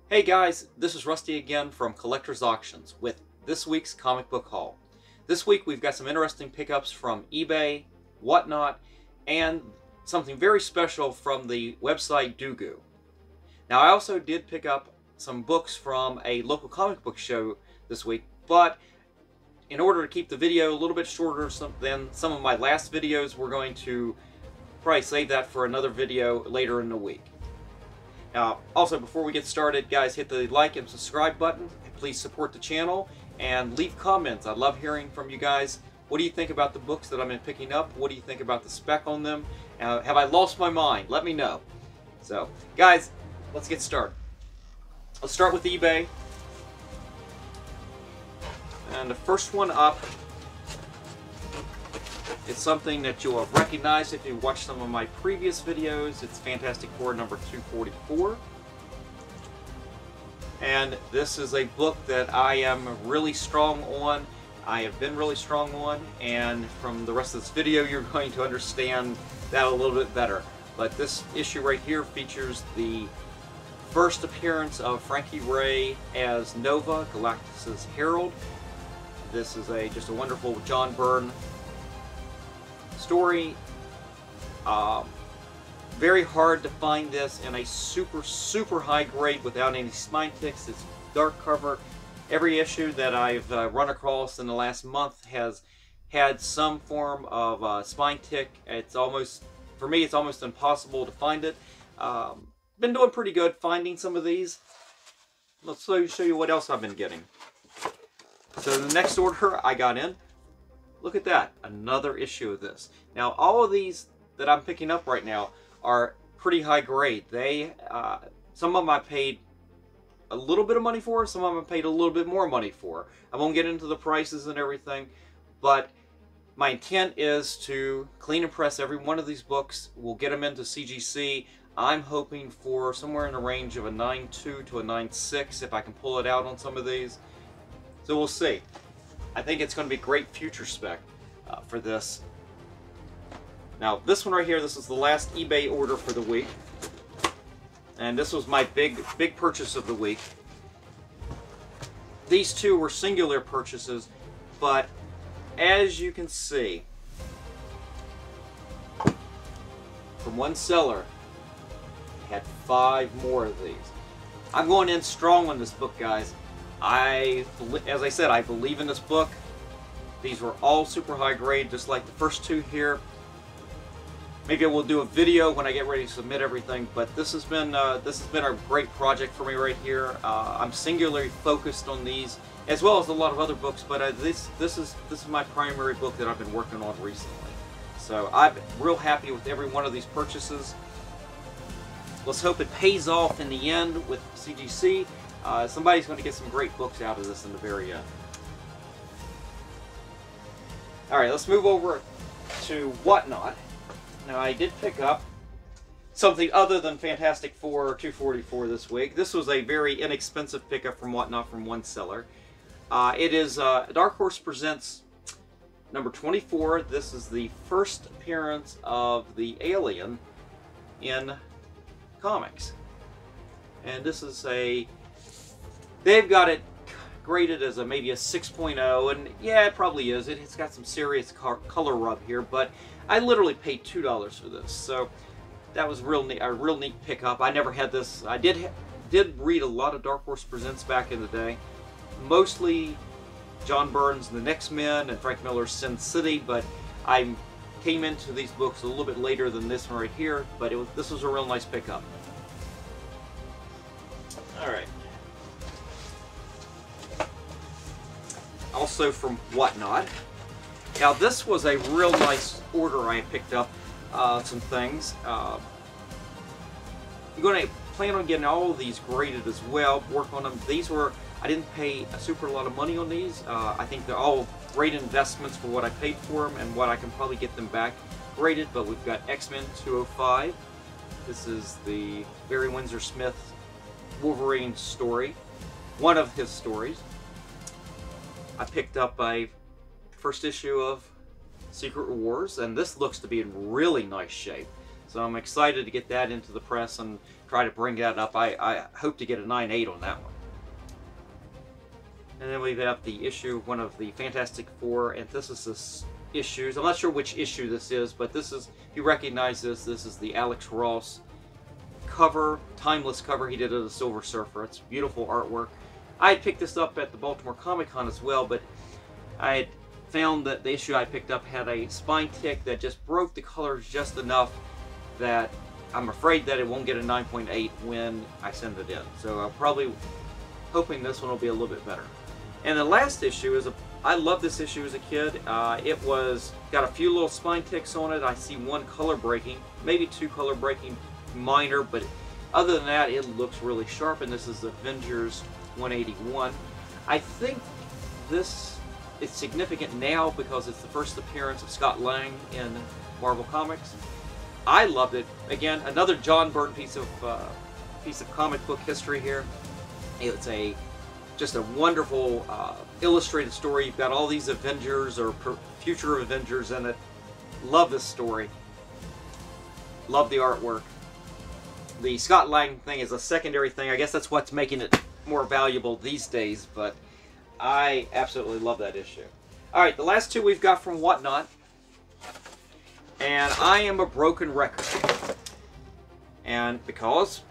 Hey guys, this is Rusty again from Collector's Auctions with this week's comic book haul. This week we've got some interesting pickups from eBay, whatnot, and something very special from the website Dugu. Now I also did pick up some books from a local comic book show this week, but in order to keep the video a little bit shorter than some of my last videos, we're going to probably save that for another video later in the week. Also, before we get started, guys, hit the like and subscribe button. Please support the channel and leave comments. I love hearing from you guys. What do you think about the books that I've been picking up? What do you think about the spec on them? Have I lost my mind? Let me know. So, guys, let's get started. Let's start with eBay. And the first one up is something that you'll have recognized if you watched some of my previous videos. It's Fantastic Four number 244. And this is a book that I am really strong on. I have been really strong on, and from the rest of this video you're going to understand that a little bit better. But this issue right here features the first appearance of Frankie Ray as Nova, Galactus's Herald. This is just a wonderful John Byrne story. Very hard to find this in a super high grade without any spine ticks. It's dark cover. Every issue that I've run across in the last month has had some form of spine tick. For me, it's almost impossible to find it. Been doing pretty good finding some of these. Let's show you what else I've been getting. So the next order I got in, look at that, another issue of this. Now all of these that I'm picking up right now are pretty high grade. Some of them I paid a little bit of money for, some of them I paid a little bit more money for. I won't get into the prices and everything, but my intent is to clean and press every one of these books. We'll get them into CGC. I'm hoping for somewhere in the range of a 9.2 to a 9.6 if I can pull it out on some of these. So we'll see. I think it's going to be great future spec for this. Now this one right here, this is the last eBay order for the week. And this was my big purchase of the week. These two were singular purchases, but as you can see, from one seller, had 5 more of these. I'm going in strong on this book, guys. As I said, I believe in this book. These were all super high grade, just like the first two here. Maybe I will do a video when I get ready to submit everything, but this has been a great project for me right here. I'm singularly focused on these, as well as a lot of other books, but this is my primary book that I've been working on recently. So I'm real happy with every one of these purchases. Let's hope it pays off in the end with CGC. Somebody's going to get some great books out of this in the very end. Alright, let's move over to whatnot. Now, I did pick up something other than Fantastic Four 244 this week. This was a very inexpensive pickup from whatnot from one seller. It is Dark Horse Presents number 24. This is the first appearance of the Alien in comics. And this is they've got it graded as maybe a 6.0, and yeah, it probably is. It's got some serious color rub here, but I literally paid $2 for this, so that was a real neat pickup. I never had this. I did read a lot of Dark Horse Presents back in the day, mostly John Byrne's The Next Men and Frank Miller's Sin City, but I came into these books a little bit later than this one right here, but this was a real nice pickup. Alright. Also from whatnot. Now this was a real nice order I picked up some things. I'm going to plan on getting all of these graded as well, work on them. I didn't pay a super lot of money on these. I think they're all great investments for what I paid for them and what I can probably get them back graded. But we've got X-Men 205. This is the Barry Windsor Smith Wolverine story, one of his stories. I picked up a first issue of Secret Wars, and this looks to be in really nice shape. So I'm excited to get that into the press and try to bring that up. I hope to get a 9.8 on that one. And then we have the issue, one of the Fantastic Four antithesis issues. I'm not sure which issue this is, but this is, if you recognize this is the Alex Ross cover, timeless cover he did of the Silver Surfer. It's beautiful artwork. I had picked this up at the Baltimore Comic Con as well, but I had found that the issue I picked up had a spine tick that just broke the colors just enough that I'm afraid that it won't get a 9.8 when I send it in. So I'm probably hoping this one will be a little bit better. And the last issue is I love this issue as a kid. It was got a few little spine ticks on it. I see one color breaking, maybe two color breaking, minor, but other than that, it looks really sharp. And this is Avengers 181. I think this is significant now because it's the first appearance of Scott Lang in Marvel Comics. I loved it. Again, another John Byrne piece of comic book history here. It's just a wonderful illustrated story. You've got all these Avengers or future Avengers in it. Love this story. Love the artwork. The Scott Lang thing is a secondary thing. I guess that's what's making it more valuable these days, but I absolutely love that issue. Alright, the last two we've got from Whatnot. And I am a broken record. And because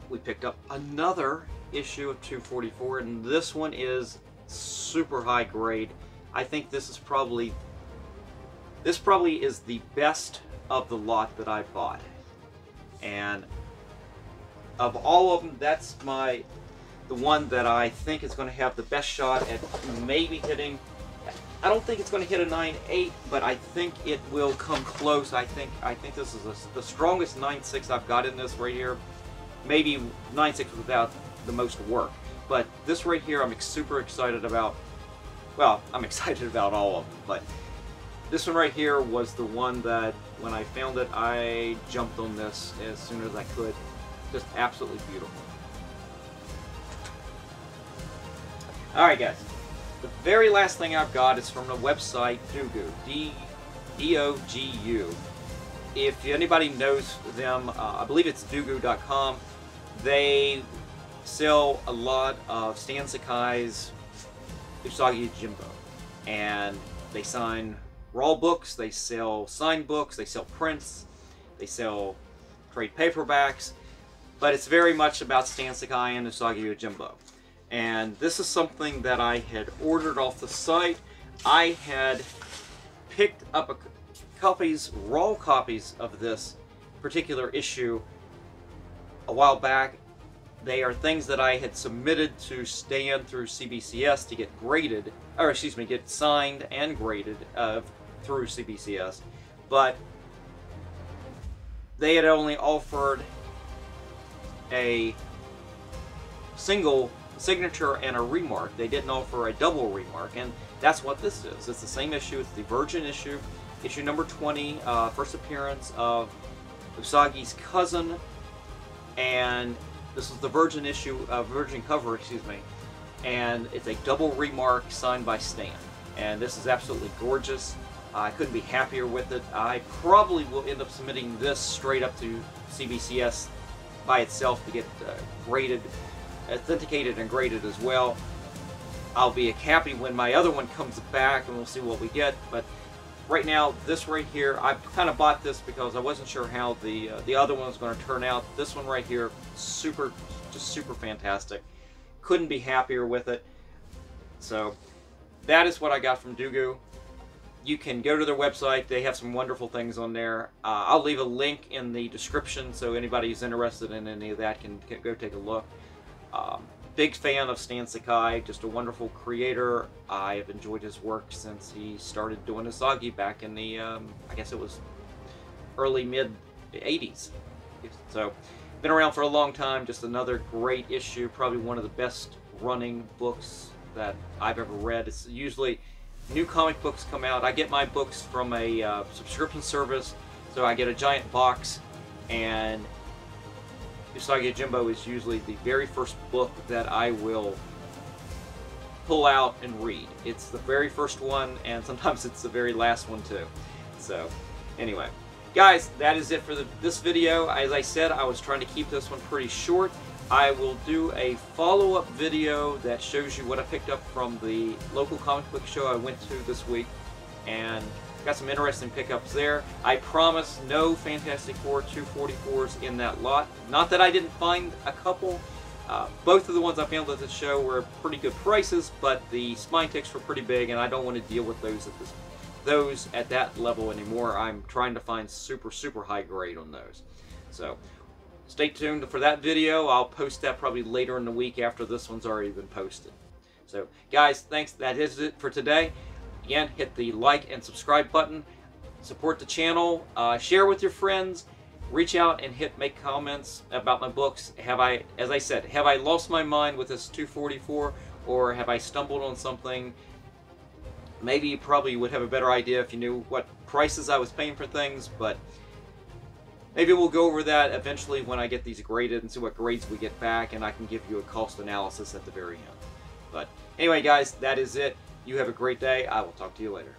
we picked up another issue of 244, and this one is super high grade. I think this probably is the best of the lot that I bought. And of all of them, that's the one that I think is going to have the best shot at maybe hitting. I don't think it's going to hit a 9.8, but I think it will come close. I think this is the strongest 9.6 I've got in this right here. Maybe 9.6 without the most work. But this right here I'm super excited about. Well, I'm excited about all of them, but this one right here was the one that when I found it, I jumped on this as soon as I could. Just absolutely beautiful. Alright guys, the very last thing I've got is from the website Dogu, D-O-G-U. If anybody knows them, I believe it's Dogu.com. They sell a lot of Stan Sakai's Usagi Yojimbo. And they sign raw books, they sell signed books, they sell prints, they sell trade paperbacks. But it's very much about Stan Sakai and Usagi Yojimbo. And this is something that I had ordered off the site. I had picked up raw copies of this particular issue a while back. They are things that I had submitted to Stan through CBCS to get graded, or excuse me, get signed and graded through CBCS. But they had only offered a single signature and a remark. They didn't offer a double remark, and that's what this is. It's the same issue. It's the Virgin issue, issue number 20, first appearance of Usagi's cousin, and this is the Virgin issue, Virgin cover, excuse me, and it's a double remark signed by Stan, and this is absolutely gorgeous. I couldn't be happier with it. I probably will end up submitting this straight up to CBCS by itself to get graded, authenticated and graded as well. I'll be happy when my other one comes back and we'll see what we get, but right now this right here, I kind of bought this because I wasn't sure how the other one was going to turn out. This one right here, just super fantastic. Couldn't be happier with it. So that is what I got from Dogu. You can go to their website. They have some wonderful things on there. I'll leave a link in the description so anybody who's interested in any of that can go take a look. Big fan of Stan Sakai, just a wonderful creator. I have enjoyed his work since he started doing Usagi back in the, I guess it was early mid 80s. So, been around for a long time. Just another great issue. Probably one of the best running books that I've ever read. It's usually new comic books come out. I get my books from a subscription service, so I get a giant box, and Usagi Yojimbo is usually the very first book that I will pull out and read. It's the very first one, and sometimes it's the very last one too. So, anyway. guys, that is it for this video. As I said, I was trying to keep this one pretty short. I will do a follow-up video that shows you what I picked up from the local comic book show I went to this week, and got some interesting pickups there. I promise no Fantastic Four 244s in that lot. Not that I didn't find a couple. Both of the ones I found at the show were pretty good prices, but the spine ticks were pretty big, and I don't want to deal with those at that level anymore. I'm trying to find super high grade on those. So stay tuned for that video. I'll post that probably later in the week after this one's already been posted. So guys, thanks. That is it for today. Again, hit the like and subscribe button. Support the channel. Share with your friends. Reach out and make comments about my books. As I said, have I lost my mind with this 244, or have I stumbled on something? Maybe you probably would have a better idea if you knew what prices I was paying for things, but maybe we'll go over that eventually when I get these graded and see what grades we get back, and I can give you a cost analysis at the very end. But anyway, guys, that is it. You have a great day. I will talk to you later.